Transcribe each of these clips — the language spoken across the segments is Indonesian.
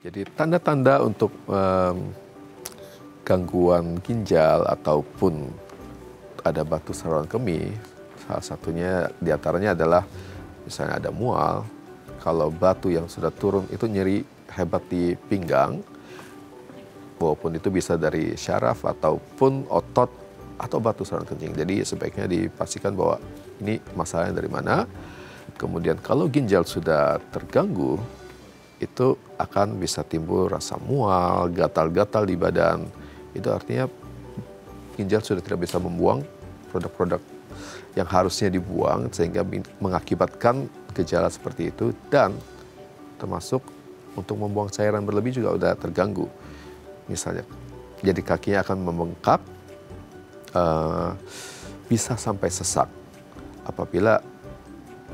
Jadi tanda-tanda untuk gangguan ginjal ataupun ada batu saluran kemih, salah satunya diantaranya adalah misalnya ada mual. Kalau batu yang sudah turun itu nyeri hebat di pinggang, walaupun itu bisa dari syaraf ataupun otot atau batu saluran kencing. Jadi sebaiknya dipastikan bahwa ini masalahnya dari mana. Kemudian kalau ginjal sudah terganggu, itu akan bisa timbul rasa mual, gatal-gatal di badan. Itu artinya ginjal sudah tidak bisa membuang produk-produk yang harusnya dibuang, sehingga mengakibatkan gejala seperti itu. Dan termasuk untuk membuang cairan berlebih juga sudah terganggu. Misalnya, jadi kakinya akan membengkak, bisa sampai sesak. Apabila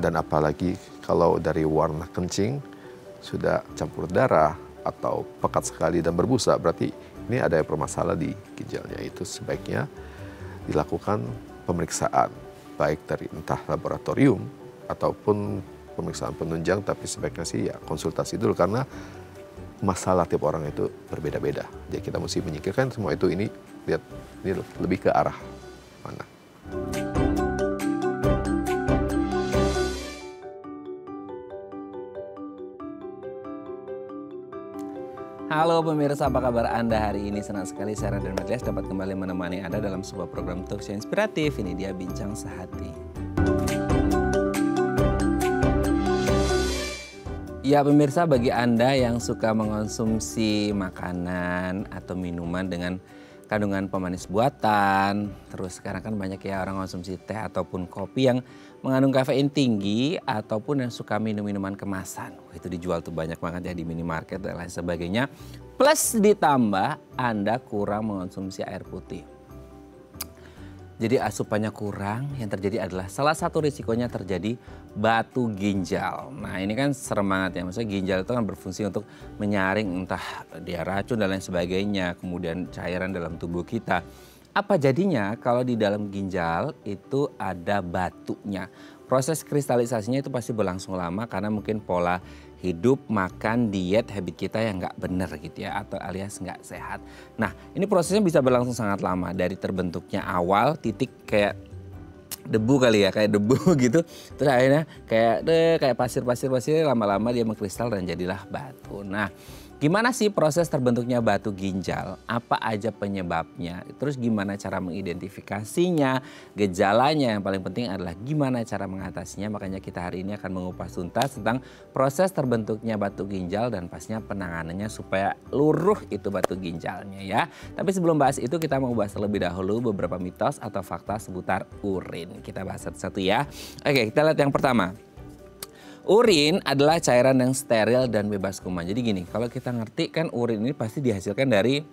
dan apalagi kalau dari warna kencing sudah campur darah atau pekat sekali dan berbusa, berarti ini ada yang bermasalah di ginjalnya. Itu sebaiknya dilakukan pemeriksaan, baik dari entah laboratorium ataupun pemeriksaan penunjang, tapi sebaiknya sih ya konsultasi dulu, karena masalah tiap orang itu berbeda-beda. Jadi kita mesti menyingkirkan semua itu, ini lihat ini lebih ke arah mana. Halo pemirsa, apa kabar Anda hari ini? Senang sekali saya Raden Matlias dapat kembali menemani Anda dalam sebuah program talkshow inspiratif. Ini dia Bincang Sehati. Ya pemirsa, bagi Anda yang suka mengonsumsi makanan atau minuman dengan kandungan pemanis buatan, terus sekarang kan banyak ya orang konsumsi teh ataupun kopi yang mengandung kafein tinggi, ataupun yang suka minum minuman kemasan. Itu dijual tuh banyak banget ya di minimarket dan lain sebagainya. Plus ditambah Anda kurang mengonsumsi air putih. Jadi asupannya kurang, yang terjadi adalah salah satu risikonya terjadi batu ginjal. Nah ini kan serem banget ya, maksudnya ginjal itu kan berfungsi untuk menyaring entah dia racun dan lain sebagainya, kemudian cairan dalam tubuh kita. Apa jadinya kalau di dalam ginjal itu ada batunya? Proses kristalisasinya itu pasti berlangsung lama karena mungkin pola hidup, makan, diet, habit kita yang nggak benar gitu ya, atau alias nggak sehat. Nah ini prosesnya bisa berlangsung sangat lama, dari terbentuknya awal titik kayak debu kali ya, kayak debu gitu, terus akhirnya kayak pasir lama-lama dia mengkristal dan jadilah batu. Nah gimana sih proses terbentuknya batu ginjal? Apa aja penyebabnya? Terus gimana cara mengidentifikasinya? Gejalanya yang paling penting adalah gimana cara mengatasinya. Makanya kita hari ini akan mengupas tuntas tentang proses terbentuknya batu ginjal dan pastinya penanganannya supaya luruh itu batu ginjalnya ya. Tapi sebelum bahas itu kita mau bahas terlebih dahulu beberapa mitos atau fakta seputar urin. Kita bahas satu-satu ya. Oke, kita lihat yang pertama. Urin adalah cairan yang steril dan bebas kuman. Jadi gini, kalau kita ngerti kan urin ini pasti dihasilkan dari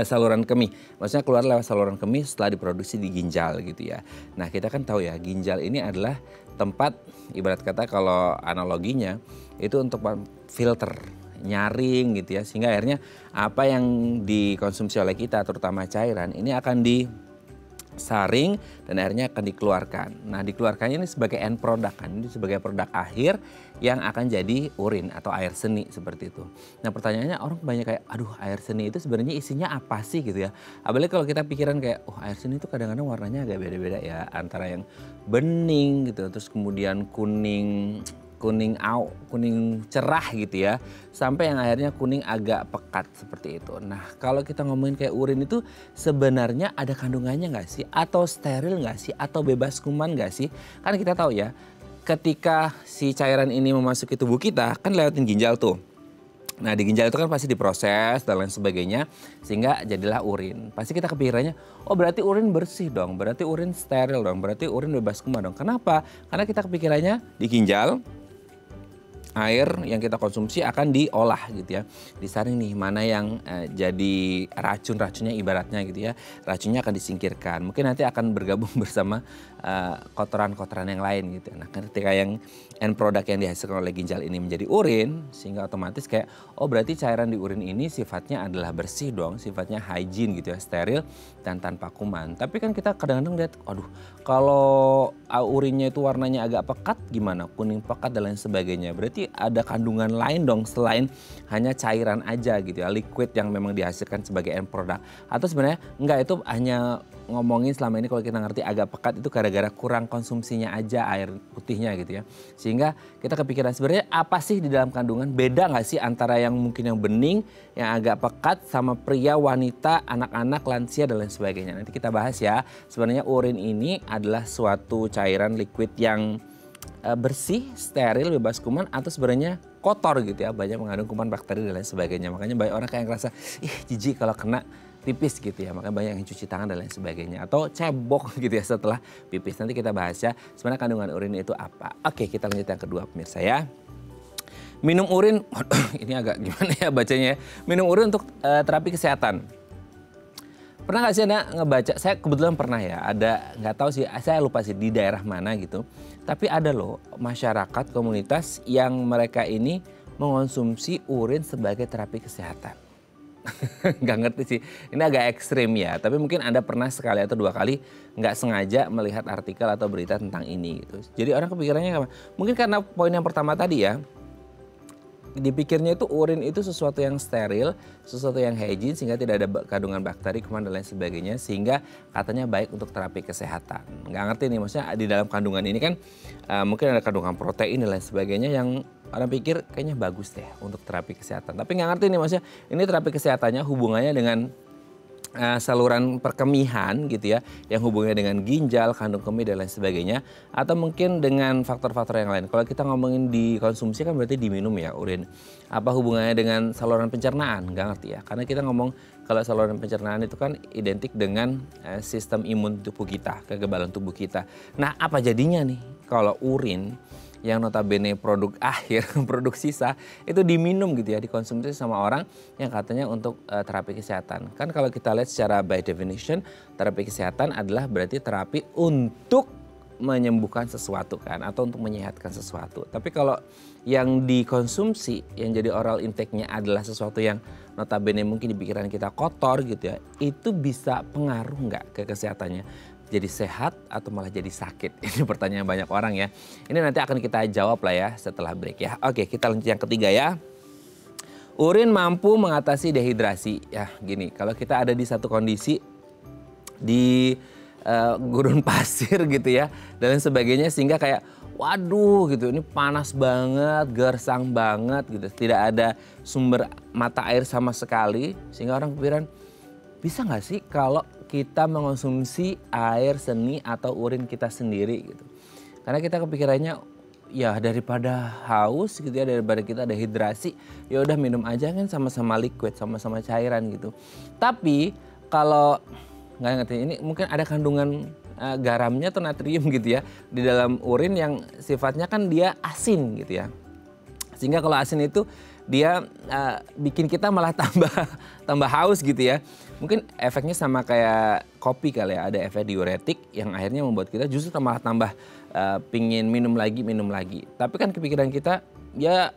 saluran kemih. Maksudnya keluar lewat saluran kemih setelah diproduksi di ginjal gitu ya. Nah kita kan tahu ya, ginjal ini adalah tempat, ibarat kata kalau analoginya itu untuk filter, nyaring gitu ya. Sehingga akhirnya apa yang dikonsumsi oleh kita terutama cairan ini akan disaring dan akhirnya akan dikeluarkan. Nah dikeluarkannya ini sebagai end product kan, ini sebagai produk akhir yang akan jadi urin atau air seni seperti itu. Nah pertanyaannya orang banyak kayak, aduh air seni itu sebenarnya isinya apa sih gitu ya. Apalagi kalau kita pikiran kayak, oh air seni itu kadang-kadang warnanya agak beda-beda ya. Antara yang bening gitu, terus kemudian kuning cerah gitu ya, sampai yang akhirnya kuning agak pekat seperti itu. Nah kalau kita ngomongin kayak urin itu sebenarnya ada kandungannya nggak sih? Atau steril nggak sih? Atau bebas kuman nggak sih? Kan kita tahu ya, ketika si cairan ini memasuki tubuh kita kan lewatin ginjal tuh. Nah di ginjal itu kan pasti diproses dan lain sebagainya sehingga jadilah urin. Pasti kita kepikirannya, oh berarti urin bersih dong, berarti urin steril dong, berarti urin bebas kuman dong. Kenapa? Karena kita kepikirannya di ginjal air yang kita konsumsi akan diolah gitu ya, disaring nih mana yang jadi racunnya ibaratnya gitu ya, racunnya akan disingkirkan, mungkin nanti akan bergabung bersama kotoran-kotoran yang lain gitu. Nah ketika yang end product yang dihasilkan oleh ginjal ini menjadi urin, sehingga otomatis kayak oh berarti cairan di urin ini sifatnya adalah bersih dong, sifatnya hygiene gitu ya, steril dan tanpa kuman. Tapi kan kita kadang-kadang lihat, aduh kalau urinnya itu warnanya agak pekat gimana, kuning pekat dan lain sebagainya. Berarti ada kandungan lain dong selain hanya cairan aja gitu ya, liquid yang memang dihasilkan sebagai end product. Atau sebenarnya enggak, itu hanya ngomongin selama ini kalau kita ngerti agak pekat itu gara-gara kurang konsumsinya aja air putihnya gitu ya. Sehingga kita kepikiran sebenarnya apa sih di dalam kandungan, beda nggak sih antara yang mungkin yang bening, yang agak pekat sama pria, wanita, anak-anak, lansia dan lain sebagainya. Nanti kita bahas ya. Sebenarnya urin ini adalah suatu cairan liquid yang bersih, steril, bebas kuman atau sebenarnya kotor gitu ya. Banyak mengandung kuman, bakteri dan lain sebagainya. Makanya banyak orang kayak ngerasa ih jijik kalau kena pipis gitu ya, makanya banyak yang cuci tangan dan lain sebagainya atau cebok gitu ya setelah pipis. Nanti kita bahas ya sebenarnya kandungan urin itu apa. Oke, kita lanjut yang kedua pemirsa ya. Minum urin, ini agak gimana ya bacanya ya. Minum urin untuk terapi kesehatan. Pernah nggak sih Anda ngebaca, saya kebetulan pernah ya, ada nggak tahu sih, saya lupa sih di daerah mana gitu. Tapi ada loh masyarakat, komunitas yang mereka ini mengonsumsi urin sebagai terapi kesehatan. Nggak ngerti sih, ini agak ekstrim ya. Tapi mungkin Anda pernah sekali atau dua kali nggak sengaja melihat artikel atau berita tentang ini gitu. Jadi orang kepikirannya apa? Mungkin karena poin yang pertama tadi ya, dipikirnya itu urin itu sesuatu yang steril, sesuatu yang hygiene sehingga tidak ada kandungan bakteri, kuman dan lain sebagainya, sehingga katanya baik untuk terapi kesehatan. Nggak ngerti nih, maksudnya di dalam kandungan ini kan mungkin ada kandungan protein dan lain sebagainya yang orang pikir kayaknya bagus deh untuk terapi kesehatan. Tapi nggak ngerti nih, maksudnya ini terapi kesehatannya hubungannya dengan saluran perkemihan gitu ya, yang hubungannya dengan ginjal, kandung kemih dan lain sebagainya, atau mungkin dengan faktor-faktor yang lain. Kalau kita ngomongin dikonsumsi kan berarti diminum ya urin. Apa hubungannya dengan saluran pencernaan? Nggak ngerti ya, karena kita ngomong kalau saluran pencernaan itu kan identik dengan sistem imun tubuh kita, kekebalan tubuh kita. Nah apa jadinya nih kalau urin yang notabene produk akhir, produk sisa itu diminum gitu ya, dikonsumsi sama orang yang katanya untuk terapi kesehatan. Kan kalau kita lihat secara by definition, terapi kesehatan adalah berarti terapi untuk menyembuhkan sesuatu kan, atau untuk menyehatkan sesuatu. Tapi kalau yang dikonsumsi, yang jadi oral intake-nya adalah sesuatu yang notabene mungkin di pikiran kita kotor gitu ya, itu bisa pengaruh nggak ke kesehatannya? Jadi sehat atau malah jadi sakit? Ini pertanyaan banyak orang ya. Ini nanti akan kita jawab lah ya setelah break ya. Oke, kita lanjut yang ketiga ya. Urin mampu mengatasi dehidrasi. Ya gini, kalau kita ada di satu kondisi di gurun pasir gitu ya dan lain sebagainya, sehingga kayak waduh gitu, ini panas banget, gersang banget gitu. Tidak ada sumber mata air sama sekali, sehingga orang kepikiran, bisa nggak sih kalau kita mengonsumsi air seni atau urin kita sendiri gitu. Karena kita kepikirannya ya daripada haus gitu ya, daripada kita dehidrasi, ya udah minum aja kan sama-sama liquid, sama-sama cairan gitu. Tapi kalau nggak ngerti, ini mungkin ada kandungan garamnya atau natrium gitu ya di dalam urin yang sifatnya kan dia asin gitu ya. Sehingga kalau asin itu dia bikin kita malah tambah haus gitu ya. Mungkin efeknya sama kayak kopi kali ya, ada efek diuretik yang akhirnya membuat kita justru malah tambah pingin minum lagi. Tapi kan kepikiran kita ya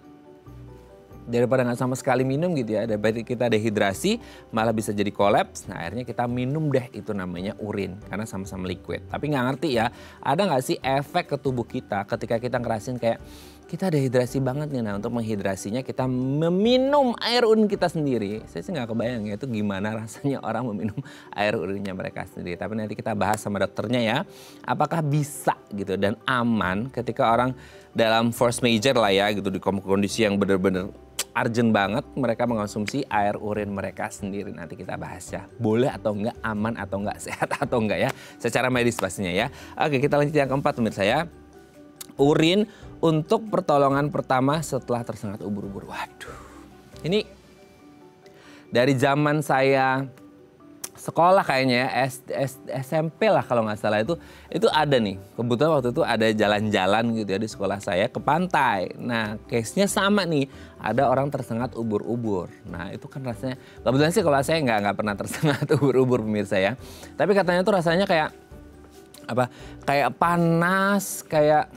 daripada nggak sama sekali minum gitu ya, daripada kita dehidrasi malah bisa jadi kolaps. Nah akhirnya kita minum deh, itu namanya urin karena sama-sama liquid. Tapi nggak ngerti ya, ada nggak sih efek ke tubuh kita ketika kita ngerasin kayak kita dehidrasi banget nih. Nah untuk menghidrasinya kita meminum air urin kita sendiri. Saya sih nggak kebayang ya itu gimana rasanya orang meminum air urinnya mereka sendiri. Tapi nanti kita bahas sama dokternya ya, apakah bisa gitu dan aman ketika orang dalam force major lah ya gitu, di kondisi yang benar-benar urgent banget mereka mengonsumsi air urin mereka sendiri. Nanti kita bahas ya, boleh atau enggak, aman atau enggak, sehat atau enggak ya, secara medis pastinya ya. Oke, kita lanjut yang keempat pemirsa ya. Urin untuk pertolongan pertama setelah tersengat ubur-ubur. Waduh, ini dari zaman saya sekolah kayaknya ya, SMP lah kalau nggak salah, itu ada nih. Kebetulan waktu itu ada jalan-jalan gitu ya di sekolah saya ke pantai. Nah case-nya sama nih, ada orang tersengat ubur-ubur. Nah itu kan rasanya, kebetulan sih kalau saya nggak pernah tersengat ubur-ubur pemirsa ya. Tapi katanya tuh rasanya kayak apa kayak panas, kayak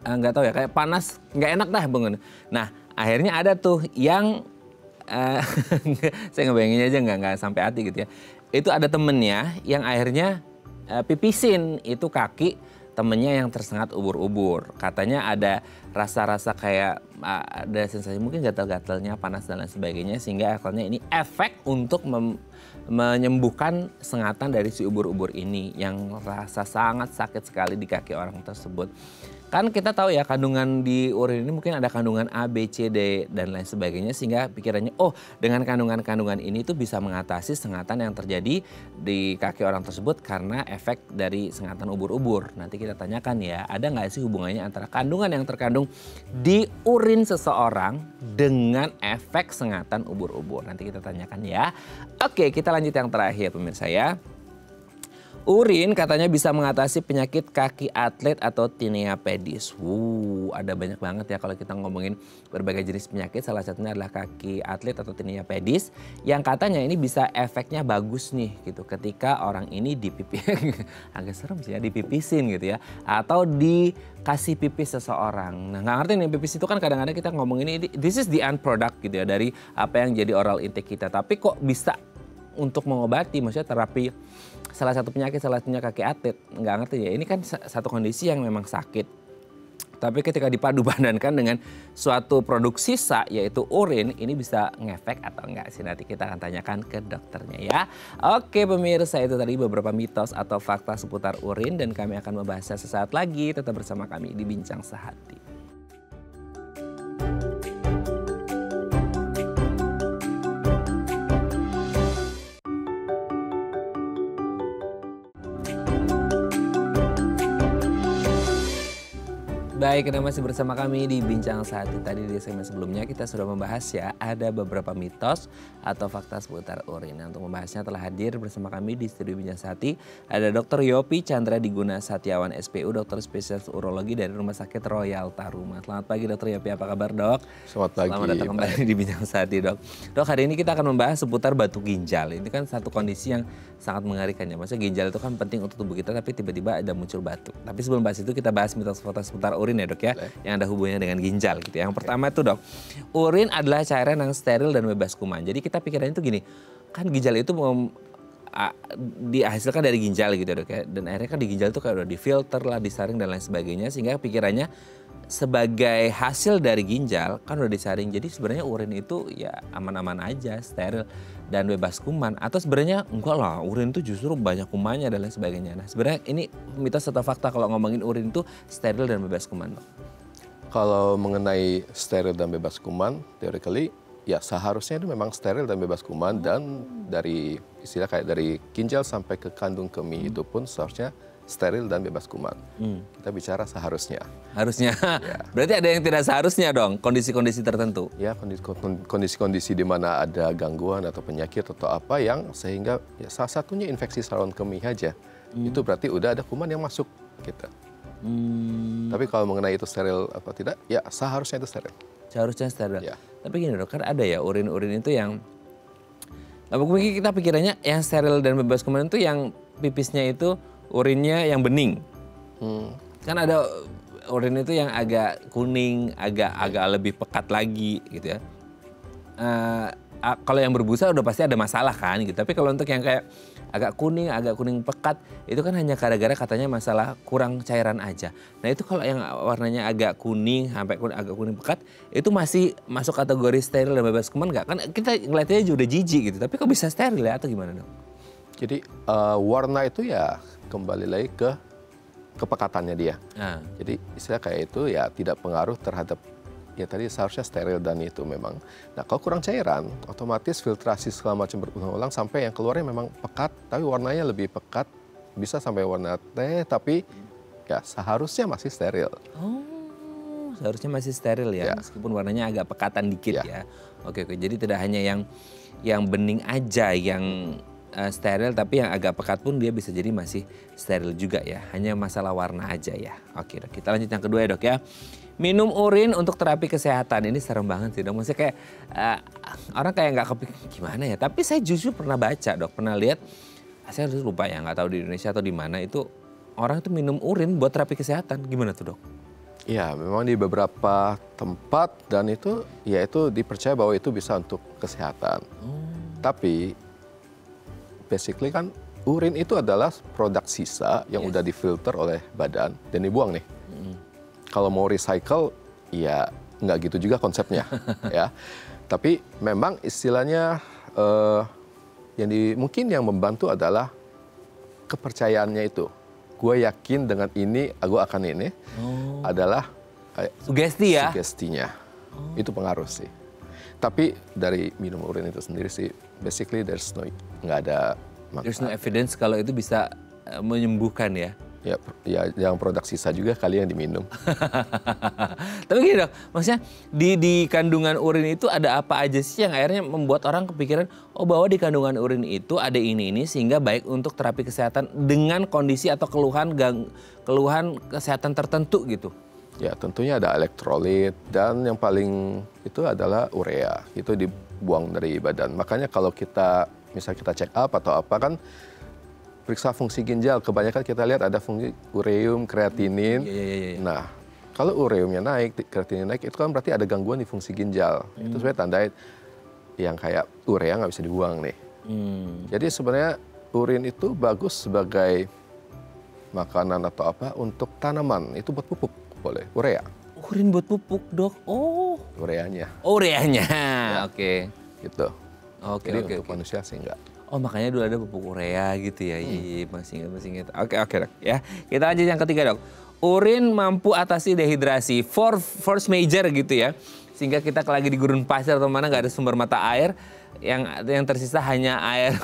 nggak tahu ya, kayak panas nggak enak dah Bung. Nah akhirnya ada tuh yang saya ngebayanginnya aja nggak sampai hati gitu ya. Itu ada temennya yang akhirnya pipisin itu kaki temennya yang tersengat ubur-ubur. Katanya ada rasa-rasa kayak ada sensasi mungkin gatal-gatalnya, panas dan lain sebagainya, sehingga akhirnya ini efek untuk menyembuhkan sengatan dari si ubur-ubur ini yang rasa sangat sakit sekali di kaki orang tersebut. Kan kita tahu ya kandungan di urin ini mungkin ada kandungan A, B, C, D dan lain sebagainya, sehingga pikirannya oh dengan kandungan-kandungan ini tuh bisa mengatasi sengatan yang terjadi di kaki orang tersebut karena efek dari sengatan ubur-ubur. Nanti kita tanyakan ya, ada nggak sih hubungannya antara kandungan yang terkandung di urin seseorang dengan efek sengatan ubur-ubur. Nanti kita tanyakan ya. Oke, kita lanjut yang terakhir pemirsa ya. Urin katanya bisa mengatasi penyakit kaki atlet atau tinea pedis. Ada banyak banget ya kalau kita ngomongin berbagai jenis penyakit. Salah satunya adalah kaki atlet atau tinea pedis yang katanya ini bisa efeknya bagus nih gitu ketika orang ini agak serem sih ya, dipipisin gitu ya, atau dikasih pipis seseorang. Nah nggak ngerti nih, pipis itu kan kadang-kadang kita ngomongin ini this is the end product gitu ya dari apa yang jadi oral intake kita. Tapi kok bisa untuk mengobati, maksudnya terapi salah satu penyakit, salah satunya kaki atlet, nggak ngerti ya. Ini kan satu kondisi yang memang sakit. Tapi ketika dipadu padankan dengan suatu produk sisa yaitu urin, ini bisa ngefek atau enggak sih? Nanti kita akan tanyakan ke dokternya ya. Oke pemirsa, itu tadi beberapa mitos atau fakta seputar urin dan kami akan membahasnya sesaat lagi. Tetap bersama kami di Bincang Sehati. Baik, Anda masih bersama kami di Bincang Sehati. Tadi di segmen sebelumnya kita sudah membahas ya, ada beberapa mitos atau fakta seputar urin. Nah, untuk membahasnya telah hadir bersama kami di studio Bincang Sehati ada Dr. Yopi Chandra Diguna Satiawan SPU, dokter spesialis urologi dari Rumah Sakit Royal Taruma. Selamat pagi Dr. Yopi, apa kabar Dok? Selamat pagi. Selamat datang kembali di Bincang Sehati Dok. Dok, hari ini kita akan membahas seputar batu ginjal. Ini kan satu kondisi yang sangat mengerikan ya. Maksudnya ginjal itu kan penting untuk tubuh kita, tapi tiba-tiba ada muncul batu. Tapi sebelum bahas itu kita bahas mitos fakta seputar urin ya Dok ya, yang ada hubungannya dengan ginjal gitu. Yang pertama itu Dok, urin adalah cairan yang steril dan bebas kuman. Jadi kita pikirannya itu gini, kan ginjal itu dihasilkan dari ginjal gitu Dok ya. Dan akhirnya kan di ginjal itu kayak udah difilter lah, disaring dan lain sebagainya, sehingga pikirannya sebagai hasil dari ginjal kan udah disaring. Jadi sebenarnya urin itu ya aman-aman aja, steril dan bebas kuman. Atau sebenarnya enggak lah, urin itu justru banyak kumannya dan lain sebagainya. Nah sebenarnya ini mitos atau fakta kalau ngomongin urin itu steril dan bebas kuman Dok? Kalau mengenai steril dan bebas kuman, theoretically ya seharusnya itu memang steril dan bebas kuman, dan dari istilah kayak dari ginjal sampai ke kandung kemih itu pun seharusnya steril dan bebas kuman. Kita bicara seharusnya. Harusnya. Ya. Berarti ada yang tidak seharusnya dong, kondisi-kondisi tertentu. Ya, kondisi-kondisi di mana ada gangguan atau penyakit atau apa yang sehingga ya, salah satunya infeksi saluran kemih aja. Itu berarti udah ada kuman yang masuk gitu. Tapi kalau mengenai itu steril apa tidak, ya seharusnya itu steril. Seharusnya steril. Ya. Tapi gini Dok, kan ada ya urin-urin itu yang mungkin kita pikirannya yang steril dan bebas kuman itu yang pipisnya itu urinnya yang bening. Kan ada urin itu yang agak kuning, agak lebih pekat lagi gitu ya. Kalau yang berbusa udah pasti ada masalah kan gitu. Tapi kalau untuk yang kayak agak kuning pekat, itu kan hanya gara-gara katanya masalah kurang cairan aja. Nah itu kalau yang warnanya agak kuning sampai agak kuning pekat, itu masih masuk kategori steril dan bebas kuman nggak? Kan kita ngeliatnya juga udah jijik gitu, tapi kok bisa steril ya atau gimana Dok? Jadi warna itu ya kembali lagi ke kepekatannya dia. Jadi istilah kayak itu ya tidak pengaruh terhadap ya tadi seharusnya steril dan itu memang. Nah kalau kurang cairan, otomatis filtrasi segala macam berulang-ulang sampai yang keluarnya memang pekat, tapi warnanya lebih pekat, bisa sampai warna teh, tapi ya seharusnya masih steril. Oh, seharusnya masih steril ya, meskipun warnanya agak pekatan dikit ya. Oke, jadi tidak hanya yang bening aja yang steril, tapi yang agak pekat pun dia bisa jadi masih steril juga ya. Hanya masalah warna aja ya. Oke Dok, kita lanjut yang kedua ya Dok ya. Minum urin untuk terapi kesehatan, ini serem banget sih Dok. Maksudnya kayak orang kayak nggak kepikir gimana ya. Tapi saya justru pernah baca Dok, pernah lihat saya harus lupa ya, nggak tahu di Indonesia atau di mana itu orang itu minum urin buat terapi kesehatan. Gimana tuh dok? Ya, memang di beberapa tempat dan itu ya itu dipercaya bahwa itu bisa untuk kesehatan. Tapi basically kan urin itu adalah produk sisa yang udah difilter oleh badan dan dibuang nih. Kalau mau recycle ya nggak gitu juga konsepnya ya. Tapi memang istilahnya mungkin yang membantu adalah kepercayaannya itu. Gue yakin dengan ini, gue akan ini adalah Sugesti ya? Sugestinya. Itu pengaruh sih. Tapi dari minum urin itu sendiri sih, basically nggak ada manfaat. There's no evidence kalau itu bisa menyembuhkan ya? Ya, yang produk sisa juga kali yang diminum. Tapi gini dok, maksudnya di kandungan urin itu ada apa aja sih yang akhirnya membuat orang kepikiran, oh bahwa di kandungan urin itu ada ini sehingga baik untuk terapi kesehatan dengan kondisi atau keluhan kesehatan tertentu gitu? Ya tentunya ada elektrolit dan yang paling itu adalah urea, itu dibuang dari badan. Makanya kalau misalnya kita check up atau apa kan, periksa fungsi ginjal, kebanyakan kita lihat ada fungsi ureum, kreatinin. Nah, kalau ureumnya naik, kreatinin naik, itu kan berarti ada gangguan di fungsi ginjal. Itu sebenarnya tanda yang kayak urea nggak bisa dibuang nih. Jadi sebenarnya urin itu bagus sebagai makanan atau apa untuk tanaman, itu buat pupuk boleh, urea. Urin buat pupuk dok, Ureanya. Ureanya, oke. Gitu. Oke. Jadi untuk manusia sih enggak. Oh makanya dulu ada pupuk urea gitu ya, iya masih ingat. Oke dok ya. Kita lanjut yang ketiga dok. Urin mampu atasi dehidrasi, force major gitu ya. Sehingga kita lagi di gurun pasir atau mana nggak ada sumber mata air, yang tersisa hanya air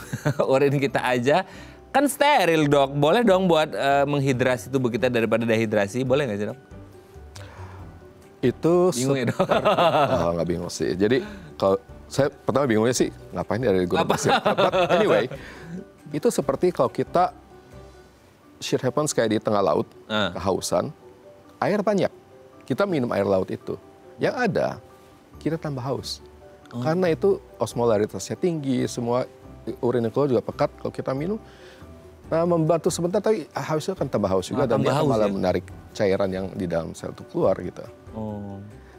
urin kita aja. Kan steril dok, boleh dong buat menghidrasi tubuh kita daripada dehidrasi, boleh nggak sih dok? Itu bingung ya dok? Nggak bingung sih. Jadi kalau saya pertama bingungnya sih ngapain ada di gurun pasir. But anyway, itu seperti kalau kita shit happens kayak di tengah laut, kehausan, air banyak. Kita minum air laut itu. Yang ada, kita tambah haus. Karena itu osmolaritasnya tinggi, semua urin yang keluar juga pekat. Kalau kita minum, membantu sebentar, tapi hausnya akan tambah haus juga. Dan dia akan malah menarik cairan yang di dalam sel itu keluar gitu.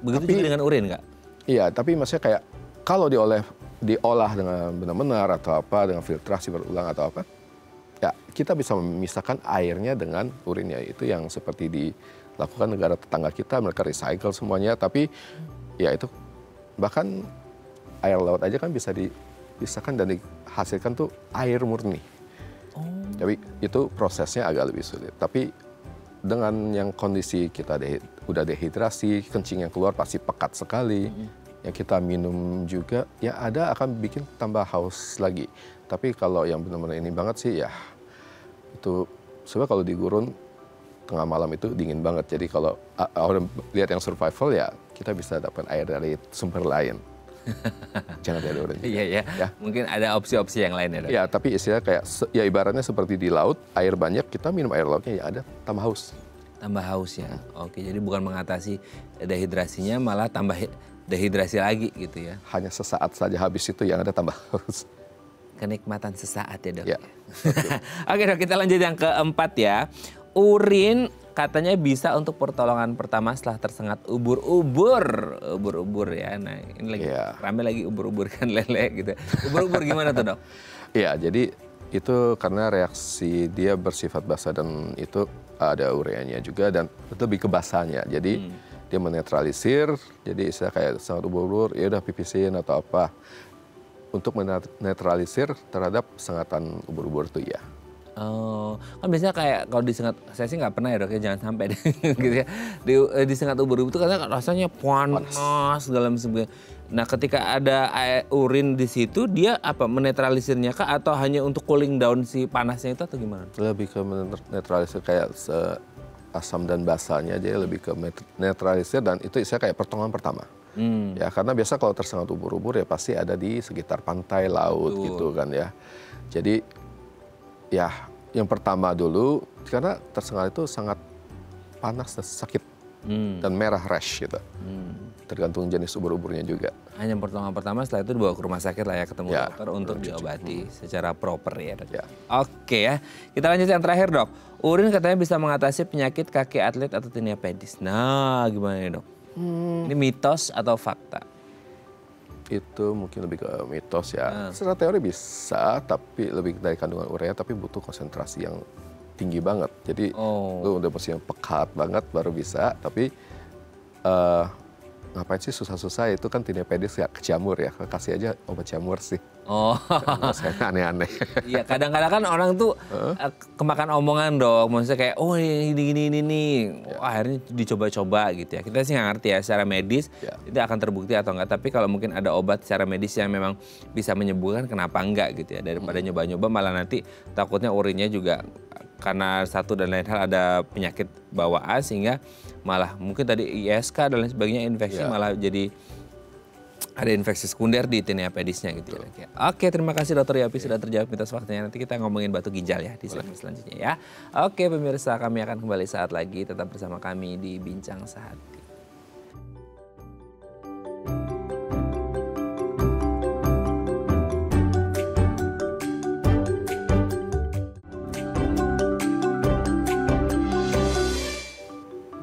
Begitu juga dengan urin nggak? Iya, tapi maksudnya kayak kalau diolah dengan benar-benar atau apa, dengan filtrasi berulang atau apa, ya kita bisa memisahkan airnya dengan urinnya. Itu yang seperti dilakukan negara tetangga kita, mereka recycle semuanya, tapi ya itu bahkan air laut aja kan bisa dipisahkan dan dihasilkan tuh air murni. Tapi itu prosesnya agak lebih sulit. Tapi dengan yang kondisi kita udah dehidrasi, kencing yang keluar pasti pekat sekali. Yang kita minum juga, ya ada akan bikin tambah haus lagi. Tapi kalau yang benar-benar ini banget sih ya, itu sebenarnya kalau di gurun tengah malam itu dingin banget. Jadi kalau orang lihat yang survival ya kita bisa dapat air dari sumber lain. Jangan dari urin. Iya ya. Mungkin ada opsi-opsi yang lain ya dok? Ya tapi istilah kayak, ya ibaratnya seperti di laut, air banyak, kita minum air lautnya ya ada tambah haus. Tambah haus ya, oke. Jadi bukan mengatasi dehidrasinya, malah tambah dehidrasi lagi gitu ya. Hanya sesaat saja, habis itu yang ada tambah haus. Kenikmatan sesaat ya dok. Ya. Oke dok, kita lanjut yang keempat ya. Urin katanya bisa untuk pertolongan pertama setelah tersengat ubur-ubur ya. Nah ini lagi rame lagi ubur-ubur kan lele gitu. Ubur-ubur gimana tuh dok? Iya, jadi itu karena reaksi dia bersifat basah dan itu ada ureanya juga dan lebih ke basahnya. Jadi dia menetralisir, jadi istilah kayak sangat ubur-ubur, ya udah pipisin atau apa. Untuk menetralisir terhadap sengatan ubur-ubur itu ya. Oh, kan biasanya kayak kalau disengat, saya sih nggak pernah ya dok ya, jangan sampai deh gitu ya. Disengat ubur-ubur itu katanya rasanya panas dalam sebuah. Nah ketika ada urin di situ, dia apa menetralisirnya kah atau hanya untuk cooling down si panasnya itu atau gimana? Lebih ke menetralisir kayak asam dan basahnya aja, lebih ke netralisir dan itu istilah kayak pertolongan pertama. Ya karena biasa kalau tersengat ubur-ubur ya pasti ada di sekitar pantai, laut gitu kan ya. Jadi ya yang pertama dulu karena tersengat itu sangat panas dan sakit dan merah rash gitu. tergantung jenis ubur-uburnya juga. Hanya pertolongan pertama, setelah itu dibawa ke rumah sakit lah ya, ketemu Ya, dokter untuk diobati secara proper ya dok. Ya. Oke ya, kita lanjut yang terakhir dok. Urin katanya bisa mengatasi penyakit kaki atlet atau tinea pedis. Nah gimana nih dok? Ini mitos atau fakta? Itu mungkin lebih ke mitos ya. Secara teori bisa, tapi lebih dari kandungan urea, tapi butuh konsentrasi yang tinggi banget. Jadi lu udah mesti yang pekat banget baru bisa, tapi ngapain sih susah-susah, itu kan tinea pedis ya kecamur ya, kasih aja obat jamur sih. Saya aneh-aneh. Iya kadang-kadang kan orang tuh kemakan omongan dok, maksudnya kayak oh ini. Akhirnya dicoba-coba gitu ya. Kita sih nggak ngerti ya secara medis itu akan terbukti atau enggak, tapi kalau mungkin ada obat secara medis yang memang bisa menyembuhkan, kenapa enggak gitu ya, daripada nyoba-nyoba malah nanti takutnya urinnya juga karena satu dan lain hal ada penyakit bawaan sehingga malah mungkin tadi ISK dan lain sebagainya infeksi malah jadi ada infeksi sekunder di tinea pedisnya gitu ya. Oke, terima kasih Dr. Yopi sudah terjawab mitos faktanya. Nanti kita ngomongin batu ginjal ya di segmen selanjutnya ya. Oke pemirsa, kami akan kembali saat lagi, tetap bersama kami di Bincang Sehati.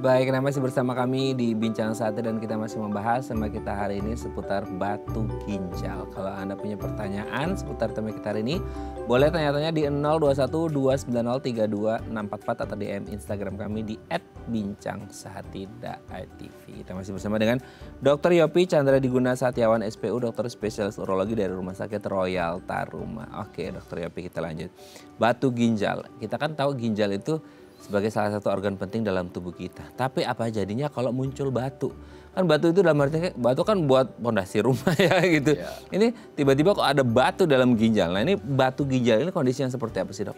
Baik, masih bersama kami di Bincang Sehati dan kita masih membahas sama kita hari ini seputar batu ginjal. Kalau Anda punya pertanyaan seputar tema kita hari ini, boleh tanya-tanya di 0212903244 atau DM Instagram kami di @bincangsehati.tv. Kita masih bersama dengan Dr. Yopi Chandra Diguna Satyawan SPU, dokter spesialis urologi dari Rumah Sakit Royal Taruma. Oke, Dr. Yopi, kita lanjut. Batu ginjal. Kita kan tahu ginjal itu sebagai salah satu organ penting dalam tubuh kita. Tapi apa jadinya kalau muncul batu? Kan batu itu dalam artinya batu kan buat pondasi rumah ya gitu. Ini tiba-tiba kok ada batu dalam ginjal. Nah ini batu ginjal ini kondisi yang seperti apa sih dok?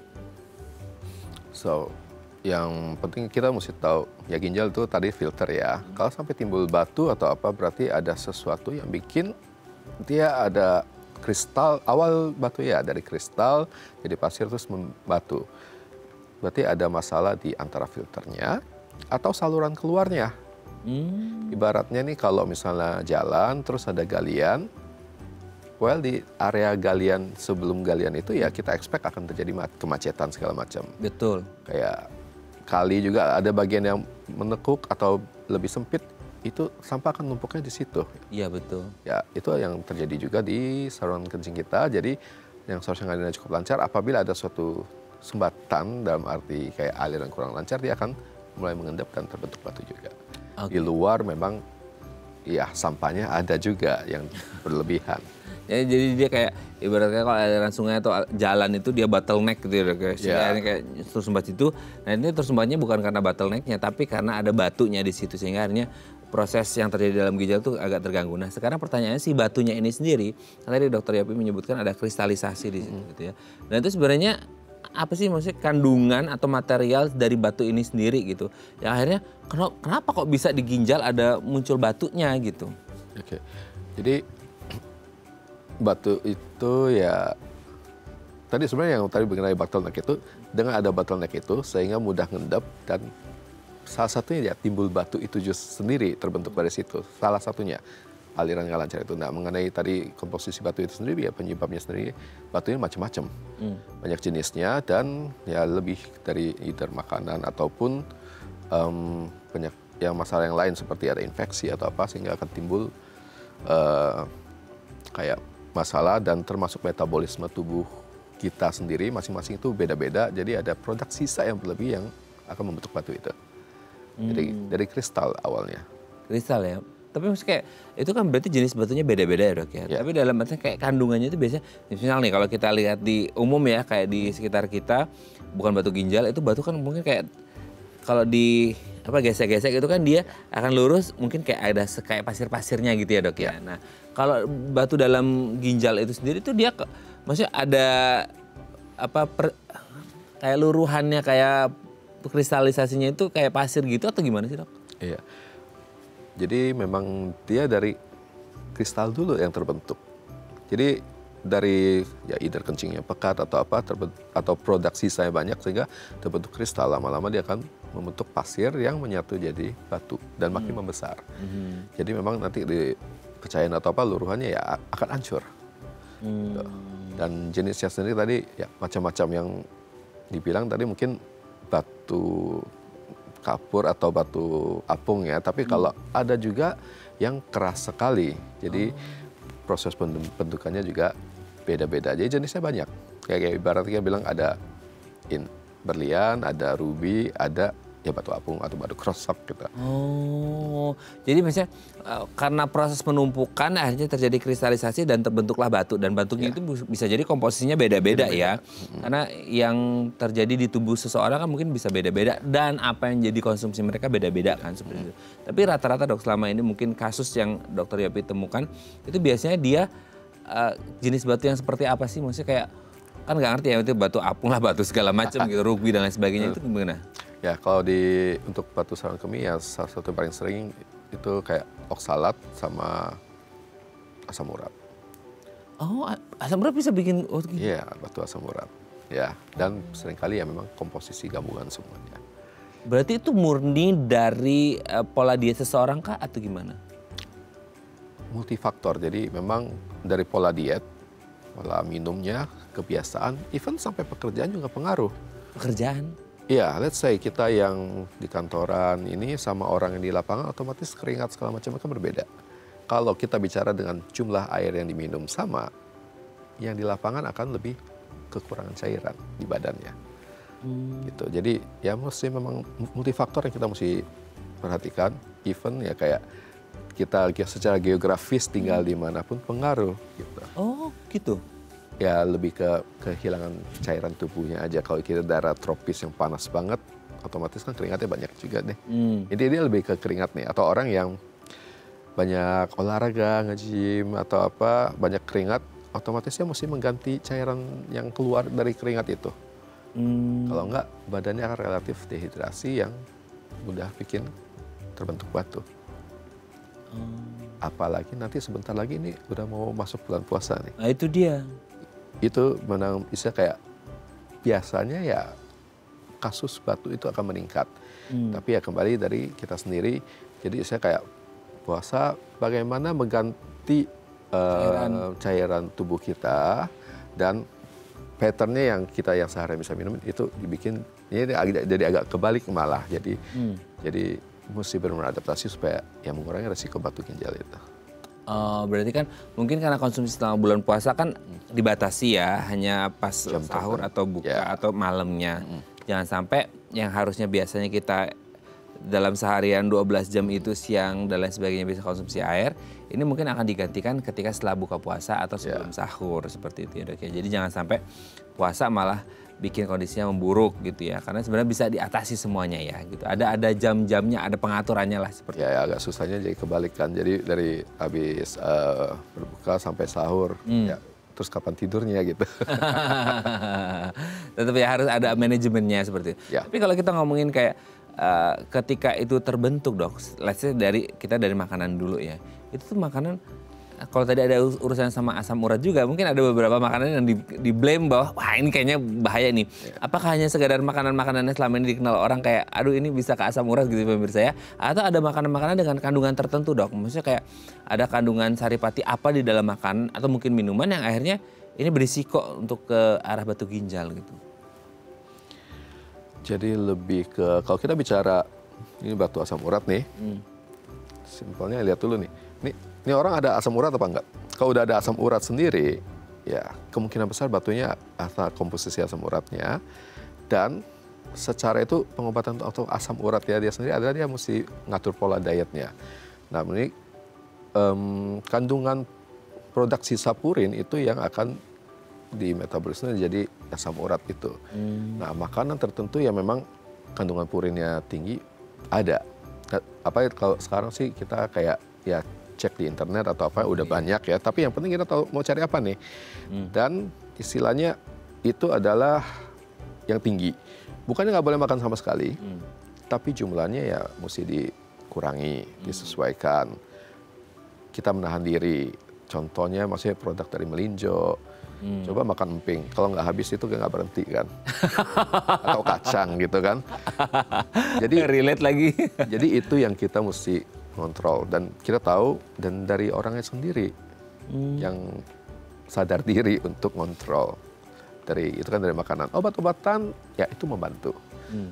So, yang penting kita mesti tahu ya ginjal itu tadi filter ya. Kalau sampai timbul batu atau apa berarti ada sesuatu yang bikin dia ada kristal, awal batu ya dari kristal jadi pasir terus membatu. Berarti ada masalah di antara filternya atau saluran keluarnya. Ibaratnya nih kalau misalnya jalan terus ada galian, well di area galian sebelum galian itu ya kita expect akan terjadi kemacetan segala macam. Betul. Kayak kali juga ada bagian yang menekuk atau lebih sempit, itu sampah akan numpuknya di situ. Iya betul. Ya itu yang terjadi juga di saluran kencing kita. Jadi yang seharusnya ngalir cukup lancar, apabila ada suatu sumbatan dalam arti kayak aliran kurang lancar, dia akan mulai mengendap dan terbentuk batu juga. Di luar memang ya sampahnya ada juga yang berlebihan. Ya, jadi dia kayak ibaratnya kalau aliran sungai atau jalan itu dia bottleneck gitu ya guys. Ini kayak tersumbat itu. Nah ini tersumbatnya bukan karena bottlenecknya tapi karena ada batunya di situ sehingga akhirnya proses yang terjadi dalam ginjal itu agak terganggu. Nah sekarang pertanyaannya si batunya ini sendiri, tadi Dr. Yopi menyebutkan ada kristalisasi di situ gitu ya. Dan itu sebenarnya apa sih maksudnya kandungan atau material dari batu ini sendiri gitu. Yang akhirnya kenapa kok bisa di ginjal ada muncul batunya gitu. Oke. Jadi batu itu ya tadi sebenarnya yang tadi mengenai bottleneck itu, dengan ada bottleneck itu sehingga mudah ngendap dan salah satunya ya timbul batu itu sendiri terbentuk dari situ. Salah satunya aliran nggak lancar itu. Nah mengenai tadi komposisi batu itu sendiri ya penyebabnya sendiri batunya macam-macam. Banyak jenisnya dan ya lebih dari either makanan ataupun banyak yang masalah yang lain seperti ada infeksi atau apa sehingga akan timbul kayak masalah dan termasuk metabolisme tubuh kita sendiri masing-masing itu beda-beda. Jadi ada produk sisa yang berlebih yang akan membentuk batu itu. Jadi dari kristal awalnya. Kristal ya. Tapi maksudnya kayak itu kan berarti jenis batunya beda-beda ya dok ya. Tapi dalam artinya kayak kandungannya itu biasanya, misalnya nih kalau kita lihat di umum ya kayak di sekitar kita bukan batu ginjal, itu batu kan mungkin kayak kalau di apa gesek-gesek itu kan dia akan lurus mungkin kayak ada kayak pasir-pasirnya gitu ya dok ya. Nah kalau batu dalam ginjal itu sendiri itu dia maksudnya ada apa kayak luruhannya kayak kristalisasinya itu kayak pasir gitu atau gimana sih dok? Iya. Jadi memang dia dari kristal dulu yang terbentuk. Jadi dari ya either kencingnya pekat atau apa atau produk sisanya banyak sehingga terbentuk kristal, lama-lama dia akan membentuk pasir yang menyatu jadi batu dan makin membesar. Jadi memang nanti di kecayan atau apa luruhannya ya akan hancur. Gitu. Dan jenisnya sendiri tadi ya macam-macam yang dibilang tadi mungkin batu kapur atau batu apung ya. Tapi kalau ada juga yang keras sekali. Jadi proses pembentukannya juga beda-beda. Jadi jenisnya banyak. Kayak ibaratnya bilang ada berlian, ada ruby, ada ya batu apung atau batu krosok gitu. Oh, jadi misalnya karena proses penumpukan akhirnya terjadi kristalisasi dan terbentuklah batu. Dan batunya itu bisa jadi komposisinya beda-beda ya. Karena yang terjadi di tubuh seseorang kan mungkin bisa beda-beda. Dan apa yang jadi konsumsi mereka beda-beda kan seperti itu. Tapi rata-rata dok selama ini mungkin kasus yang dokter Yopi temukan itu biasanya dia jenis batu yang seperti apa sih? Maksudnya kayak kan nggak ngerti ya itu batu apung lah, batu segala macam gitu, ruby dan lain sebagainya itu gimana? Ya kalau untuk batu saron kemih ya salah satu yang paling sering itu kayak oksalat sama asam urat. Oh, asam urat bisa bikin Iya, batu asam urat. Ya, dan seringkali ya memang komposisi gabungan semuanya. Berarti itu murni dari pola diet seseorang kah atau gimana? Multifaktor. Jadi memang dari pola diet, pola minumnya, kebiasaan, even sampai pekerjaan juga pengaruh. Pekerjaan? Iya, let's say kita yang di kantoran ini sama orang yang di lapangan otomatis keringat segala macam kan berbeda. Kalau kita bicara dengan jumlah air yang diminum sama, yang di lapangan akan lebih kekurangan cairan di badannya. Gitu. Jadi ya mesti memang multifaktor yang kita mesti perhatikan. Even ya kayak kita secara geografis tinggal dimanapun pengaruh. Gitu. Oh gitu. Ya lebih ke kehilangan cairan tubuhnya aja. Kalau kita daerah tropis yang panas banget, otomatis kan keringatnya banyak juga deh. Jadi dia lebih ke keringat nih. Atau orang yang banyak olahraga, nge-gym atau apa, banyak keringat, otomatis dia mesti mengganti cairan yang keluar dari keringat itu. Kalau enggak, badannya akan relatif dehidrasi yang mudah bikin terbentuk batu. Apalagi nanti sebentar lagi ini udah mau masuk bulan puasa nih. Nah itu dia. Itu bisa kayak biasanya ya kasus batu itu akan meningkat. Tapi ya kembali dari kita sendiri. Jadi saya kayak puasa bagaimana mengganti cairan tubuh kita dan patternnya yang kita yang sehari bisa minum itu dibikin ini jadi agak kebalik malah. Jadi mesti benar-benar adaptasi supaya ya mengurangi resiko batu ginjal itu. Berarti kan mungkin karena konsumsi selama bulan puasa kan dibatasi ya, hanya pas sahur atau buka atau malamnya. Jangan sampai yang harusnya biasanya kita dalam seharian 12 jam itu siang dan lain sebagainya bisa konsumsi air, ini mungkin akan digantikan ketika setelah buka puasa atau sebelum sahur seperti itu ya dok ya. Jadi jangan sampai puasa malah bikin kondisinya memburuk gitu ya, karena sebenarnya bisa diatasi semuanya ya gitu. Ada jam-jamnya, ada pengaturannya lah seperti ya agak susahnya jadi kebalikan. Jadi dari habis berbuka sampai sahur, ya terus kapan tidurnya gitu. Tetap ya harus ada manajemennya seperti itu. Ya. Tapi kalau kita ngomongin kayak ketika itu terbentuk dok, let's say kita dari makanan dulu ya, itu tuh makanan. Kalau tadi ada urusan sama asam urat juga, mungkin ada beberapa makanan yang di blame bahwa wah ini kayaknya bahaya nih. Apakah hanya sekedar makanan-makanan yang selama ini dikenal orang kayak aduh ini bisa ke asam urat gitu pemirsa ya? Atau ada makanan-makanan dengan kandungan tertentu dok? Maksudnya kayak ada kandungan saripati apa di dalam makanan atau mungkin minuman yang akhirnya ini berisiko untuk ke arah batu ginjal gitu? Jadi lebih ke kalau kita bicara ini batu asam urat nih, simpelnya lihat dulu nih. Ini orang ada asam urat apa enggak? Kalau udah ada asam urat sendiri, ya kemungkinan besar batunya asal komposisi asam uratnya. Dan secara itu pengobatan untuk asam urat ya dia sendiri adalah dia mesti ngatur pola dietnya. Nah ini kandungan produk sisa purin itu yang akan di metabolisme jadi asam urat itu. Nah makanan tertentu yang memang kandungan purinnya tinggi ada. Apa kalau sekarang sih kita kayak ya cek di internet atau apa udah banyak ya, tapi yang penting kita tahu mau cari apa nih. Dan istilahnya itu adalah yang tinggi. Bukannya nggak boleh makan sama sekali, tapi jumlahnya ya mesti dikurangi, disesuaikan. Kita menahan diri. Contohnya maksudnya produk dari melinjo, Coba makan emping, kalau nggak habis itu nggak berhenti kan. Atau kacang gitu kan. Jadi relate lagi. Jadi itu yang kita mesti kontrol dan kita tahu dan dari orangnya sendiri yang sadar diri untuk kontrol. Itu kan dari makanan. Obat-obatan ya itu membantu.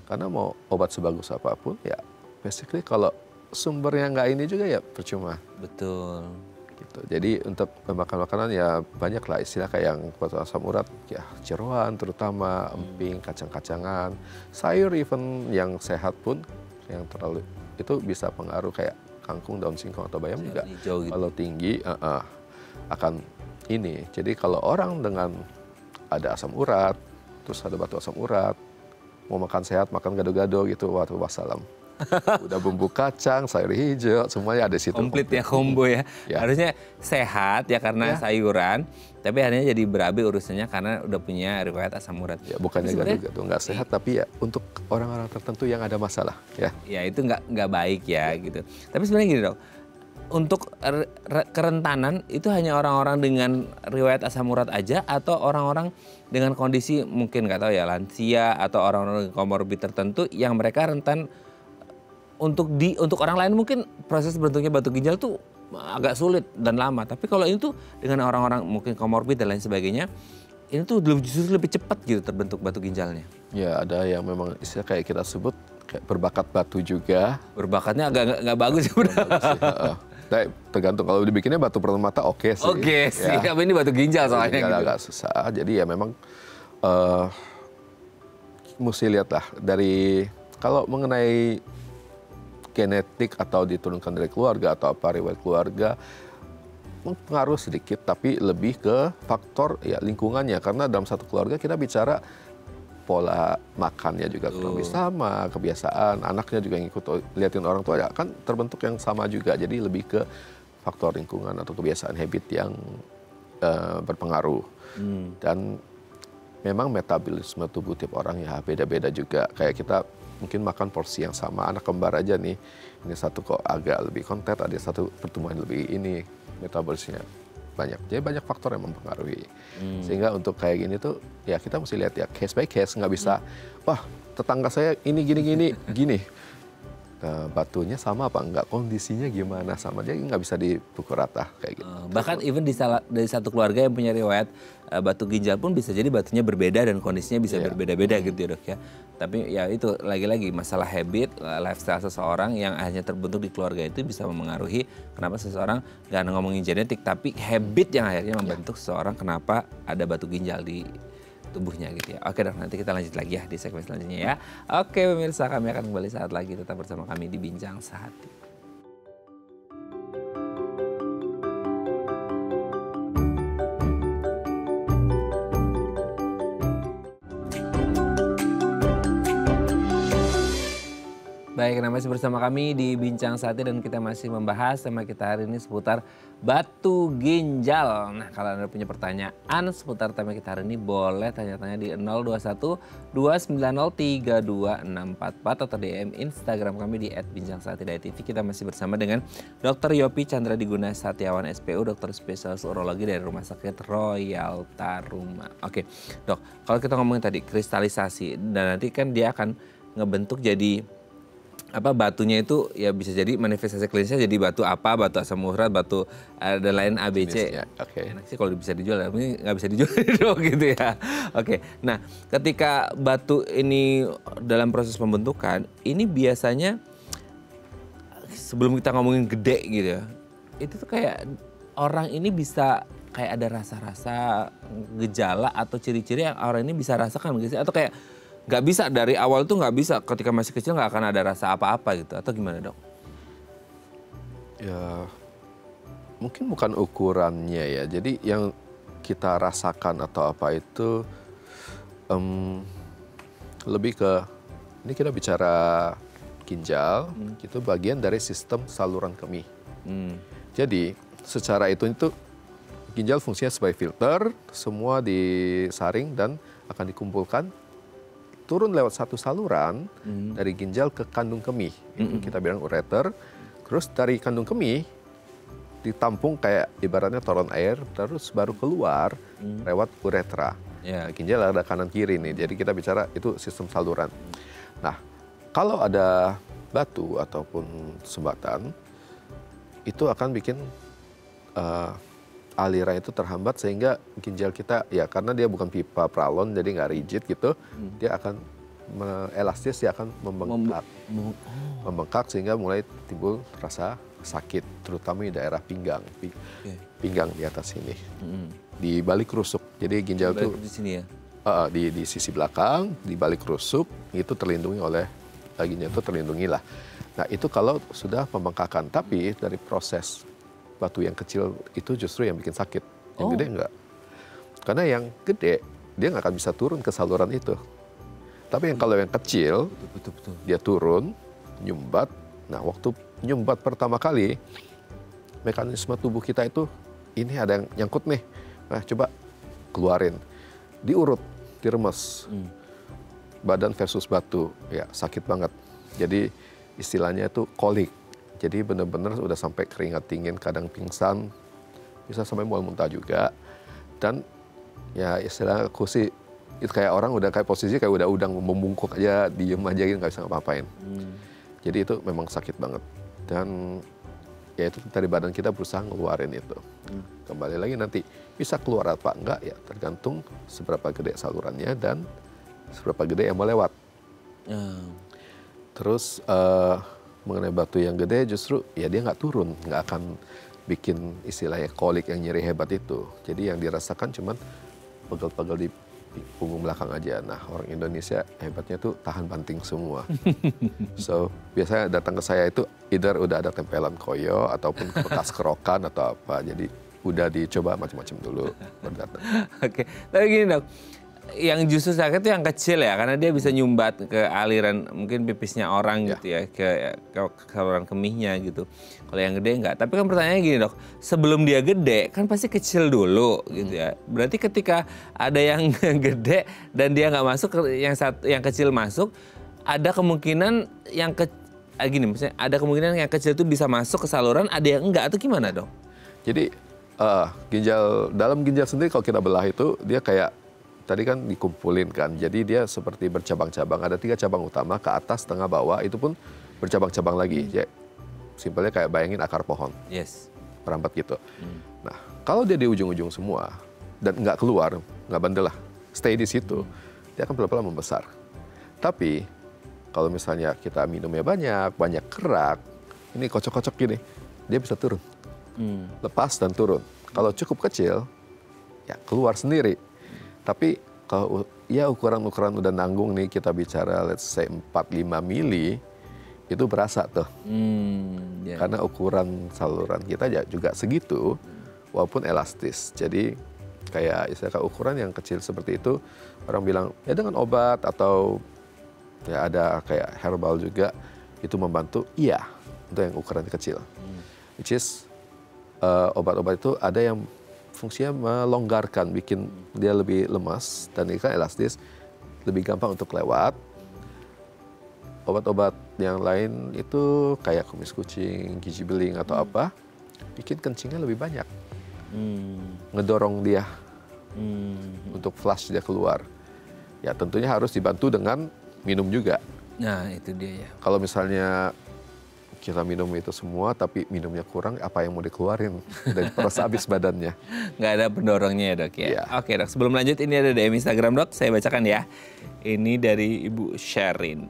Karena mau obat sebagus apapun ya basically kalau sumbernya nggak ini juga ya percuma. Betul. Gitu. Jadi untuk makan makanan ya banyak lah istilah kayak yang batu asam urat ya jeroan terutama, emping, kacang-kacangan, sayur even yang sehat pun yang terlalu itu bisa pengaruh kayak kangkung, daun singkong atau bayam juga hijau gitu. kalau tinggi akan ini. Jadi kalau orang dengan ada asam urat terus ada batu asam urat mau makan sehat makan gado-gado gitu waduh wassalam. Udah bumbu kacang, sayur hijau, semuanya ada di situ. Komplit ya, combo ya. Ya. Harusnya sehat ya karena sayuran, tapi akhirnya jadi berabe urusannya karena udah punya riwayat asam urat. Ya, bukannya gado-gado nggak sehat, tapi ya untuk orang-orang tertentu yang ada masalah. Ya, ya itu nggak baik ya gitu. Tapi sebenarnya gini dok, untuk kerentanan itu hanya orang-orang dengan riwayat asam urat aja atau orang-orang dengan kondisi mungkin nggak tahu ya lansia atau orang-orang dengan komorbid tertentu yang mereka rentan untuk orang lain mungkin proses terbentuknya batu ginjal tuh agak sulit dan lama. Tapi kalau ini tuh dengan orang-orang mungkin komorbid dan lain sebagainya, ini tuh justru lebih cepat gitu terbentuk batu ginjalnya. Ya ada yang memang istilah kayak kita sebut kayak berbakat batu juga. Berbakatnya agak nggak bagus ya udah. Tergantung kalau dibikinnya batu permata oke sih. Oke sih, tapi ini batu ginjal soalnya gitu. Agak susah. Jadi ya memang mesti lihat lah dari kalau mengenai genetik atau diturunkan dari keluarga atau apa riwayat keluarga pengaruh sedikit tapi lebih ke faktor ya lingkungannya karena dalam satu keluarga kita bicara pola makannya juga kurang lebih sama, kebiasaan anaknya juga yang ikut liatin orang tua ya kan terbentuk yang sama juga jadi lebih ke faktor lingkungan atau kebiasaan habit yang berpengaruh dan memang metabolisme tubuh tiap orang ya beda-beda juga kayak kita mungkin makan porsi yang sama anak kembar aja nih ini satu kok agak lebih kontet ada satu pertumbuhan lebih ini metabolismenya banyak jadi banyak faktor yang mempengaruhi sehingga untuk kayak gini tuh ya kita mesti lihat ya case by case nggak bisa wah tetangga saya ini gini batunya sama apa enggak kondisinya gimana sama dia nggak bisa dipukul rata kayak gitu bahkan even dari satu keluarga yang punya riwayat batu ginjal pun bisa jadi batunya berbeda dan kondisinya bisa berbeda-beda gitu ya dok ya. Tapi ya itu lagi-lagi masalah habit, lifestyle seseorang yang akhirnya terbentuk di keluarga itu bisa memengaruhi kenapa seseorang gak ngomongin genetik tapi habit yang akhirnya membentuk seseorang kenapa ada batu ginjal di tubuhnya gitu ya. Oke dok, nanti kita lanjut lagi ya di segmen selanjutnya ya. Oke pemirsa, kami akan kembali saat lagi tetap bersama kami di Bincang Sehati. Baik, masih bersama kami di Bincang Sehati dan kita masih membahas tema kita hari ini seputar batu ginjal. Nah, kalau Anda punya pertanyaan seputar tema kita hari ini boleh tanya-tanya di 021 290 3244 atau DM Instagram kami di @bincangsahati.tv. Kita masih bersama dengan Dr. Yopi Chandra Diguna Satiawan SPU, dokter spesialis urologi dari Rumah Sakit Royal Taruma. Oke, Dok, kalau kita ngomongin tadi kristalisasi dan nanti kan dia akan ngebentuk jadi batunya itu ya bisa jadi manifestasi klinisnya jadi batu apa, batu asam urat, batu dan lain ABC. Okay. Enak sih kalau bisa dijual, tapi nggak bisa dijual dong gitu ya. Oke, nah ketika batu ini dalam proses pembentukan, ini biasanya sebelum kita ngomongin gede gitu ya, itu tuh kayak orang ini bisa kayak ada rasa-rasa gejala atau ciri-ciri yang orang ini bisa rasakan gitu atau kayak nggak bisa dari awal tuh nggak bisa ketika masih kecil nggak akan ada rasa apa-apa gitu atau gimana dok? Ya mungkin bukan ukurannya ya. Jadi yang kita rasakan atau apa itu lebih ke ini kita bicara ginjal, itu bagian dari sistem saluran kemih. Jadi secara itu ginjal fungsinya sebagai filter, semua disaring dan akan dikumpulkan turun lewat satu saluran dari ginjal ke kandung kemih. Itu kita bilang ureter. Terus dari kandung kemih ditampung kayak ibaratnya toron air, terus baru keluar lewat uretra. Ya. Ginjal ada kanan kiri nih, jadi kita bicara itu sistem saluran. Nah, kalau ada batu ataupun sumbatan, itu akan bikin aliran itu terhambat sehingga ginjal kita, ya karena dia bukan pipa pralon, jadi nggak rigid gitu, dia akan elastis, dia akan membengkak. Membengkak sehingga mulai timbul rasa sakit, terutama di daerah pinggang, pinggang di atas sini. Di balik rusuk. Jadi ginjal itu di sini ya. Di sisi belakang, di balik rusuk itu terlindungi oleh ginjal itu terlindungi lah. Nah itu kalau sudah pembengkakan, tapi dari proses batu yang kecil itu justru yang bikin sakit, yang gede enggak. Karena yang gede dia nggak akan bisa turun ke saluran itu. Tapi yang kalau yang kecil, Betul. dia turun, nyumbat. Nah waktu nyumbat pertama kali, mekanisme tubuh kita itu ini ada yang nyangkut nih. Nah coba keluarin, diurut, diremes. Badan versus batu, ya sakit banget. Jadi istilahnya itu kolik. Jadi benar-benar udah sampai keringat dingin, kadang pingsan, bisa sampai mual muntah juga. Dan ya istilah aku sih, itu kayak orang udah kayak posisi kayak udah udang membungkuk aja, diem aja gitu, nggak bisa ngapa-ngapain. Jadi itu memang sakit banget. Dan ya itu dari badan kita berusaha ngeluarin itu. Kembali lagi nanti bisa keluar apa enggak ya tergantung seberapa gede salurannya dan seberapa gede yang mau lewat. Terus mengenai batu yang gede justru ya dia nggak turun, nggak akan bikin istilahnya kolik yang nyeri hebat itu. Jadi yang dirasakan cuman pegel-pegel di punggung belakang aja. Nah orang Indonesia hebatnya tuh tahan banting semua. So biasanya datang ke saya itu either udah ada tempelan koyo ataupun bekas kerokan atau apa. Jadi udah dicoba macam-macam dulu baru datang. Oke, tapi gini dok, yang justru sakit itu yang kecil ya, karena dia bisa nyumbat ke aliran mungkin pipisnya orang gitu ya, ke saluran kemihnya gitu. Kalau yang gede enggak. Tapi kan pertanyaannya gini dok, sebelum dia gede kan pasti kecil dulu gitu ya. Berarti ketika ada yang gede dan dia nggak masuk, yang kecil masuk, ada kemungkinan gini, misalnya ada kemungkinan yang kecil itu bisa masuk ke saluran, ada yang enggak atau gimana dok? Jadi dalam ginjal sendiri kalau kita belah itu dia kayak tadi kan dikumpulin kan, jadi dia seperti bercabang-cabang. Ada 3 cabang utama, ke atas, tengah, bawah, itu pun bercabang-cabang lagi. Ya, simpelnya kayak bayangin akar pohon, merambat gitu. Nah, kalau dia di ujung-ujung semua dan nggak keluar, nggak bandel lah, stay di situ, dia akan pelan-pelan membesar. Tapi kalau misalnya kita minumnya banyak kerak, ini kocok-kocok gini, dia bisa turun, lepas dan turun. Kalau cukup kecil, ya keluar sendiri. Tapi kalau ya ukuran-ukuran udah nanggung nih, kita bicara let's say 4-5 mili, itu berasa tuh. Karena ukuran saluran kita juga segitu, walaupun elastis. Jadi kayak istilah ukuran yang kecil seperti itu, orang bilang ya dengan obat atau ya ada kayak herbal juga, itu membantu. Iya, itu yang ukuran kecil. Which is obat-obat itu ada yang fungsinya melonggarkan, bikin dia lebih lemas dan ini kan elastis, lebih gampang untuk lewat. Obat-obat yang lain itu kayak kumis kucing, gizi beling atau apa, bikin kencingnya lebih banyak, ngedorong dia untuk flush dia keluar. Ya tentunya harus dibantu dengan minum juga. Nah itu dia ya. Kalau misalnya kita minum itu semua tapi minumnya kurang, apa yang mau dikeluarin dari peras habis badannya. Nggak ada pendorongnya ya dok ya. Iya. Oke dok, sebelum lanjut ini ada DM Instagram dok, saya bacakan ya. Ini dari Ibu Sherin.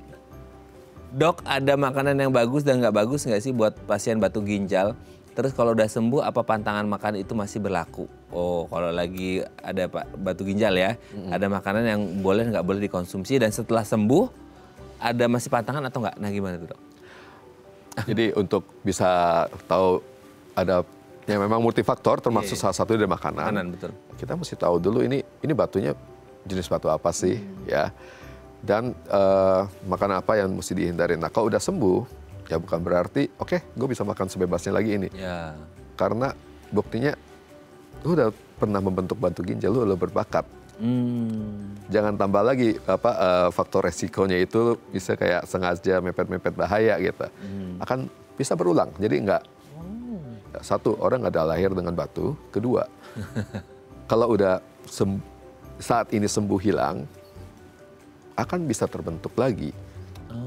Dok, ada makanan yang bagus dan nggak bagus nggak sih buat pasien batu ginjal? Terus kalau udah sembuh, apa pantangan makan itu masih berlaku? Oh, kalau lagi ada batu ginjal ya, ada makanan yang boleh nggak boleh dikonsumsi, dan setelah sembuh ada masih pantangan atau nggak? Nah gimana tuh dok? Jadi untuk bisa tahu ada yang memang multifaktor, termasuk salah satu dari makanan. Betul. Kita mesti tahu dulu ini batunya jenis batu apa sih, ya. Dan makanan apa yang mesti dihindarin. Nah kalau udah sembuh, ya bukan berarti oke, gue bisa makan sebebasnya lagi ini. Ya. Karena buktinya lu udah pernah membentuk batu ginjal, lu udah berbakat. Jangan tambah lagi faktor resikonya itu bisa kayak sengaja mepet-mepet bahaya gitu. Akan bisa berulang. Jadi Satu, orang nggak ada lahir dengan batu. Kedua, kalau udah saat ini sembuh hilang, akan bisa terbentuk lagi.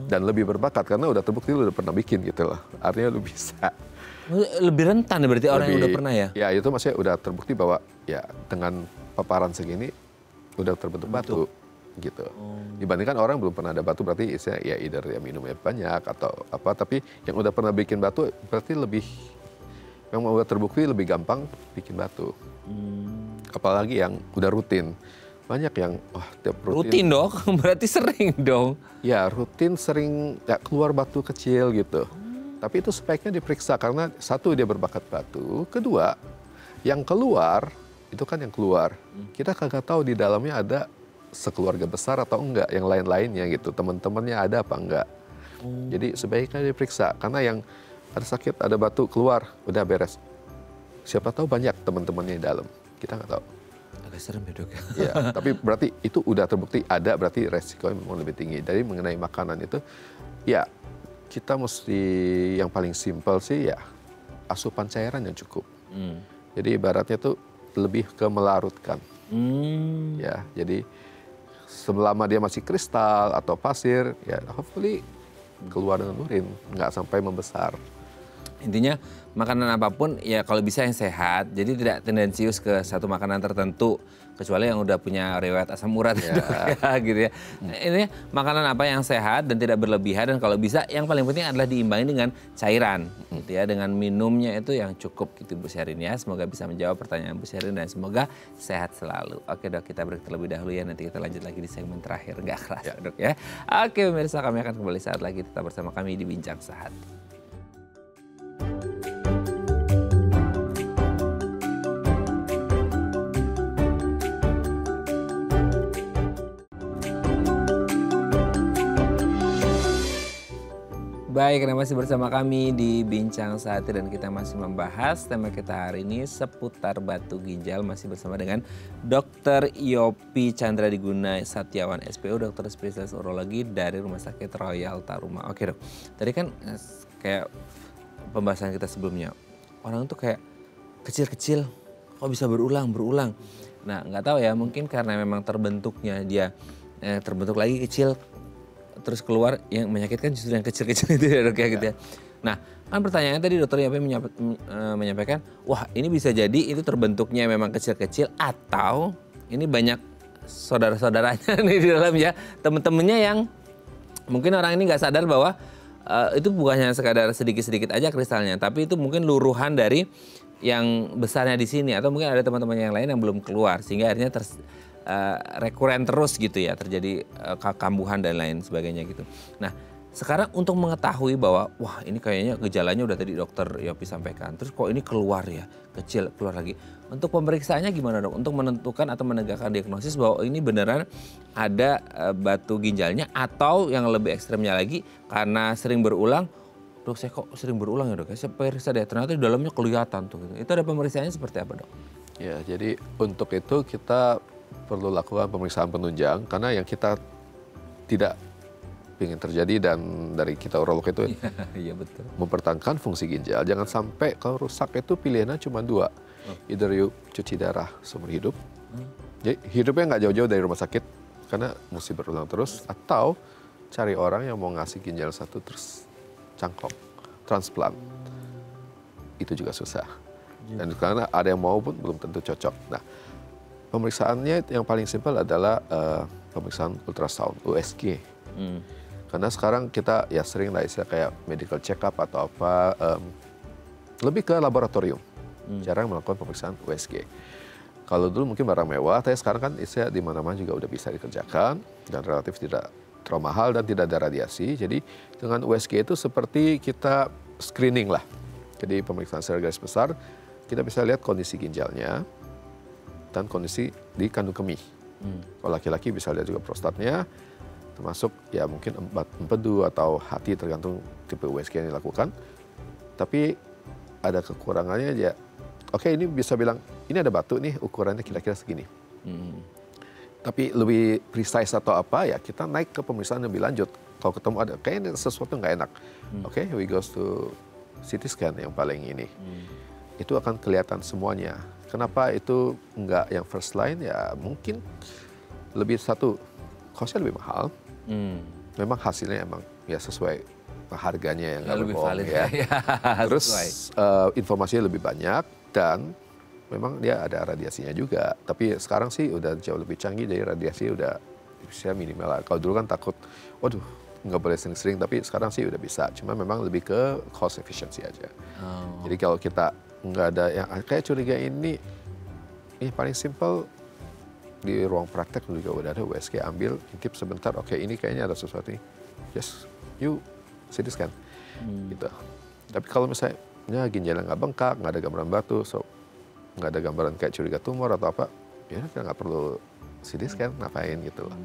Dan lebih berbakat karena udah terbukti lu udah pernah bikin gitu loh. Artinya lu bisa. Lebih rentan berarti orang yang udah pernah ya? Ya itu maksudnya udah terbukti bahwa ya dengan paparan segini udah terbentuk batu gitu. Dibandingkan orang belum pernah ada batu berarti ya either ya minumnya banyak atau apa. Tapi yang udah pernah bikin batu berarti lebih, yang udah terbukti lebih gampang bikin batu. Apalagi yang udah rutin. Banyak yang tiap rutin dong, berarti sering dong. Ya rutin sering ya, keluar batu kecil gitu. Tapi itu sebaiknya diperiksa karena satu dia berbakat batu, kedua yang keluar itu kan yang keluar. Kita kagak tahu di dalamnya ada sekeluarga besar atau enggak, yang lain-lainnya gitu. Teman-temannya ada apa enggak. Jadi sebaiknya diperiksa karena yang ada sakit, ada batu keluar, udah beres. Siapa tahu banyak teman-temannya di dalam. Kita nggak tahu. Agak serem ya dok. Ya, tapi berarti itu udah terbukti ada, berarti resikonya memang lebih tinggi. Jadi mengenai makanan itu, ya kita mesti yang paling simpel sih ya asupan cairan yang cukup. Jadi ibaratnya tuh lebih ke melarutkan. Ya, jadi selama dia masih kristal atau pasir, ya hopefully keluar dengan urin, nggak sampai membesar. Intinya makanan apapun ya kalau bisa yang sehat, jadi tidak tendensius ke satu makanan tertentu, kecuali yang udah punya riwayat asam urat ya, gitu ya. Ini makanan apa yang sehat dan tidak berlebihan, dan kalau bisa yang paling penting adalah diimbangi dengan cairan, gitu ya, dengan minumnya itu yang cukup gitu Bu Sherin ya. Semoga bisa menjawab pertanyaan Bu Sherin dan semoga sehat selalu. Oke dok, kita break terlebih dahulu ya, nanti kita lanjut lagi di segmen terakhir, nggak kerasa dok ya. Oke pemirsa, kami akan kembali saat lagi, tetap bersama kami di Bincang Sehati. Baik, Anda masih bersama kami di Bincang Sehati dan kita masih membahas tema kita hari ini seputar batu ginjal, masih bersama dengan Dr. Yopi Chandra Diguna Satyawan SPO, dokter spesialis urologi dari Rumah Sakit Royal Taruma. Oke dok, tadi kan kayak pembahasan kita sebelumnya, orang tuh kayak kecil-kecil kok bisa berulang. Nah nggak tahu ya, mungkin karena memang terbentuknya dia terbentuk lagi kecil, terus keluar, yang menyakitkan justru yang kecil-kecil itu ya dok ya gitu ya. Nah kan pertanyaannya tadi dokter Yopi menyampaikan, wah ini bisa jadi itu terbentuknya memang kecil-kecil atau ini banyak saudara-saudaranya nih di dalam ya, temen-temennya yang mungkin orang ini nggak sadar bahwa itu bukannya sekadar sedikit-sedikit aja kristalnya, tapi itu mungkin luruhan dari yang besarnya di sini, atau mungkin ada teman-teman yang lain yang belum keluar sehingga akhirnya rekuren terus gitu ya, terjadi kambuhan dan lain sebagainya gitu. Nah sekarang untuk mengetahui bahwa wah ini kayaknya gejalanya udah tadi dokter Yopi sampaikan, terus kok ini keluar ya, kecil keluar lagi. Untuk pemeriksaannya gimana dok? Untuk menentukan atau menegakkan diagnosis bahwa ini beneran ada batu ginjalnya, atau yang lebih ekstremnya lagi karena sering berulang, dok saya kok sering berulang ya dok, saya periksa deh ternyata di dalamnya kelihatan tuh gitu. Itu ada pemeriksaannya seperti apa dok? Ya jadi untuk itu kita perlu lakukan pemeriksaan penunjang karena yang kita tidak ingin terjadi dan dari kita urolog itu iya, betul. Mempertahankan fungsi ginjal. Jangan sampai kalau rusak itu pilihannya cuma dua. Either you cuci darah seumur hidup, jadi hidupnya nggak jauh-jauh dari rumah sakit karena mesti berulang terus, atau cari orang yang mau ngasih ginjal satu terus cangkok, transplant. Itu juga susah. Dan karena ada yang mau pun belum tentu cocok. Nah, pemeriksaannya yang paling simpel adalah pemeriksaan ultrasound, USG. Karena sekarang kita ya sering lah istilah kayak medical check up atau apa, lebih ke laboratorium. Jarang melakukan pemeriksaan USG. Kalau dulu mungkin barang mewah, tapi sekarang kan istilah di mana-mana juga udah bisa dikerjakan dan relatif tidak terlalu mahal dan tidak ada radiasi. Jadi dengan USG itu seperti kita screening lah. Jadi pemeriksaan secara garis besar, kita bisa lihat kondisi ginjalnya dan kondisi di kandung kemih. Kalau laki-laki bisa lihat juga prostatnya, termasuk ya mungkin empedu atau hati tergantung tipe USG yang dilakukan. Tapi ada kekurangannya aja. Oke, ini bisa bilang ini ada batu nih, ukurannya kira-kira segini. Tapi lebih precise atau apa ya kita naik ke pemeriksaan lebih lanjut. Kalau ketemu ada kayaknya sesuatu nggak enak. Oke, we goes to CT scan yang paling ini. itu akan kelihatan semuanya. Kenapa itu enggak yang first line? Ya mungkin lebih satu, costnya lebih mahal. Memang hasilnya emang ya sesuai harganya yang nggak lebih berbohong valid ya. ya. Terus Sesuai. informasinya lebih banyak dan memang dia ada radiasinya juga. Tapi sekarang sih udah jauh lebih canggih, jadi radiasi udah bisa minimal lah. Kalau dulu kan takut, waduh nggak boleh sering-sering, tapi sekarang sih udah bisa. Cuma memang lebih ke cost efficiency aja. Jadi kalau kita nggak ada yang kayak curiga ini paling simple di ruang praktek juga udah ada USG, ambil, intip sebentar, oke ini kayaknya ada sesuatu nih, just you CT scan, gitu. Tapi kalau misalnya ginjalnya nggak bengkak, nggak ada gambaran batu, nggak ada gambaran kayak curiga tumor atau apa, ya kita nggak perlu CT scan, ngapain gitu loh.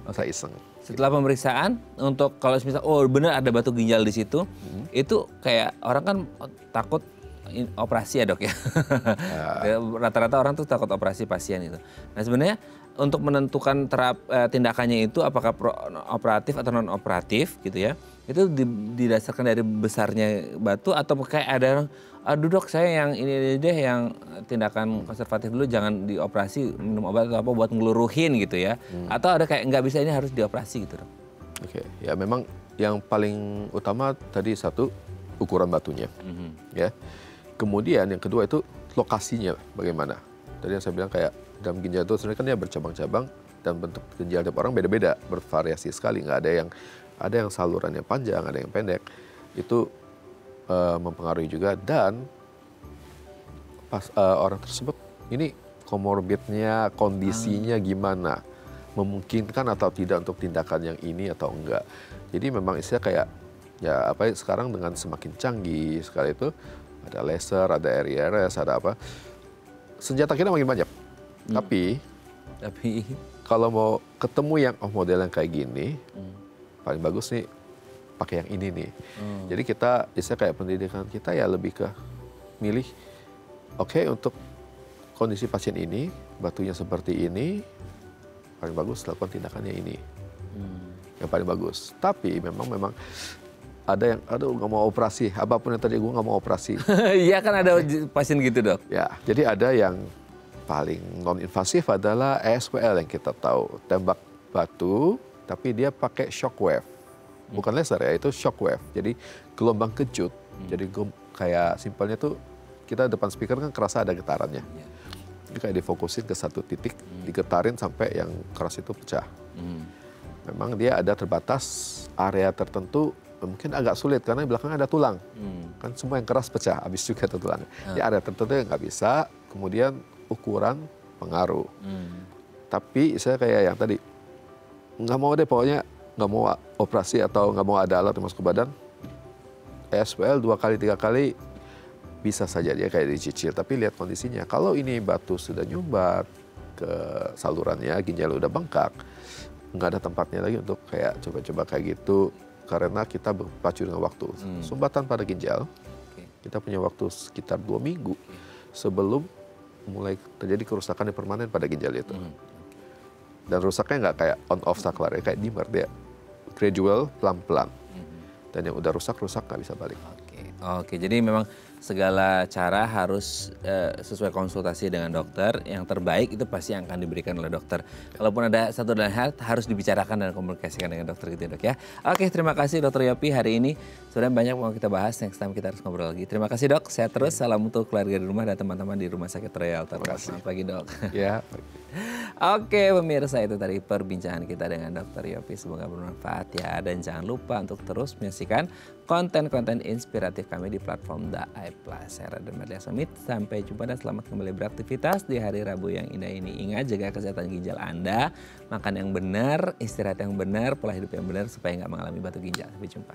Masa iseng. Setelah pemeriksaan, untuk kalau misal benar ada batu ginjal di situ, itu kayak orang kan takut operasi ya dok ya. Rata-rata orang tuh takut operasi pasien itu. Nah sebenarnya untuk menentukan tindakannya itu apakah operatif atau non operatif gitu ya, itu didasarkan dari besarnya batu atau kayak ada aduh dok saya yang ini deh yang tindakan konservatif dulu, jangan dioperasi, minum obat atau apa buat ngeluruhin gitu ya, atau ada kayak nggak bisa ini harus dioperasi gitu dok. Oke, ya memang yang paling utama tadi satu ukuran batunya, ya. Kemudian yang kedua itu lokasinya bagaimana. Tadi yang saya bilang kayak dalam ginjal itu sebenarnya kan dia bercabang-cabang dan bentuk ginjal tiap orang beda-beda, bervariasi sekali. Nggak ada yang salurannya panjang, ada yang pendek. Itu mempengaruhi juga, dan pas orang tersebut ini komorbidnya, kondisinya gimana, memungkinkan atau tidak untuk tindakan yang ini atau enggak. Jadi memang istilah kayak ya apa sekarang dengan semakin canggih sekali itu. Ada laser, ada RIRS, ada apa. Senjata kita makin banyak. Tapi kalau mau ketemu yang model yang kayak gini, paling bagus nih pakai yang ini nih. Jadi kita istilah kayak pendidikan kita ya lebih ke milih, oke, untuk kondisi pasien ini, batunya seperti ini, paling bagus lakukan tindakannya ini. Yang paling bagus. Tapi memang ada yang, aduh nggak mau operasi, apapun yang tadi gue nggak mau operasi. Iya kan ada pasien gitu dok. Ya, jadi ada yang paling non-invasif adalah ESWL yang kita tahu, tembak batu, tapi dia pakai shockwave, bukan laser ya, itu shockwave. Jadi gelombang kejut, jadi kayak simpelnya tuh kita depan speaker kan kerasa ada getarannya. Ini kayak difokusin ke satu titik, digetarin sampai yang keras itu pecah. Memang dia ada terbatas area tertentu. Mungkin agak sulit karena di belakang ada tulang. Kan semua yang keras pecah, habis juga tuh tulangnya. Di area tertentu yang nggak bisa, kemudian ukuran pengaruh. Tapi saya kayak yang tadi, nggak mau deh pokoknya, nggak mau operasi atau nggak mau ada alat yang masuk ke badan. ESWL 2 kali 3 kali bisa saja dia kayak dicicil, tapi lihat kondisinya. Kalau ini batu sudah nyumbat ke salurannya, ginjal udah bengkak, nggak ada tempatnya lagi untuk kayak coba-coba kayak gitu. Karena kita berpacu dengan waktu. Sumbatan pada ginjal, kita punya waktu sekitar 2 minggu sebelum mulai terjadi kerusakan yang permanen pada ginjal itu. Dan rusaknya nggak kayak on-off saklar, ya kayak dimmer, dia gradual, pelan-pelan. Dan yang udah rusak nggak bisa balik. Oke, jadi memang segala cara harus sesuai konsultasi dengan dokter. Yang terbaik itu pasti yang akan diberikan oleh dokter. Kalaupun ada satu dan hal harus dibicarakan dan komunikasikan dengan dokter gitu dok ya. Oke, terima kasih Dr. Yopi hari ini. Sudah banyak mau kita bahas, next time kita harus ngobrol lagi. Terima kasih dok, sehat terus. Salam untuk keluarga di rumah dan teman-teman di Rumah Sakit Royal. Selamat pagi dok. Ya. Oke pemirsa, itu tadi perbincangan kita dengan Dr. Yopi. Semoga bermanfaat ya. Dan jangan lupa untuk terus menyaksikan konten-konten inspiratif kami di platform The Eye Plus. Saya Raden Merlia Somit. Sampai jumpa dan selamat kembali beraktivitas di hari Rabu yang indah ini. Ingat, jaga kesehatan ginjal Anda. Makan yang benar, istirahat yang benar, pola hidup yang benar supaya nggak mengalami batu ginjal. Sampai jumpa.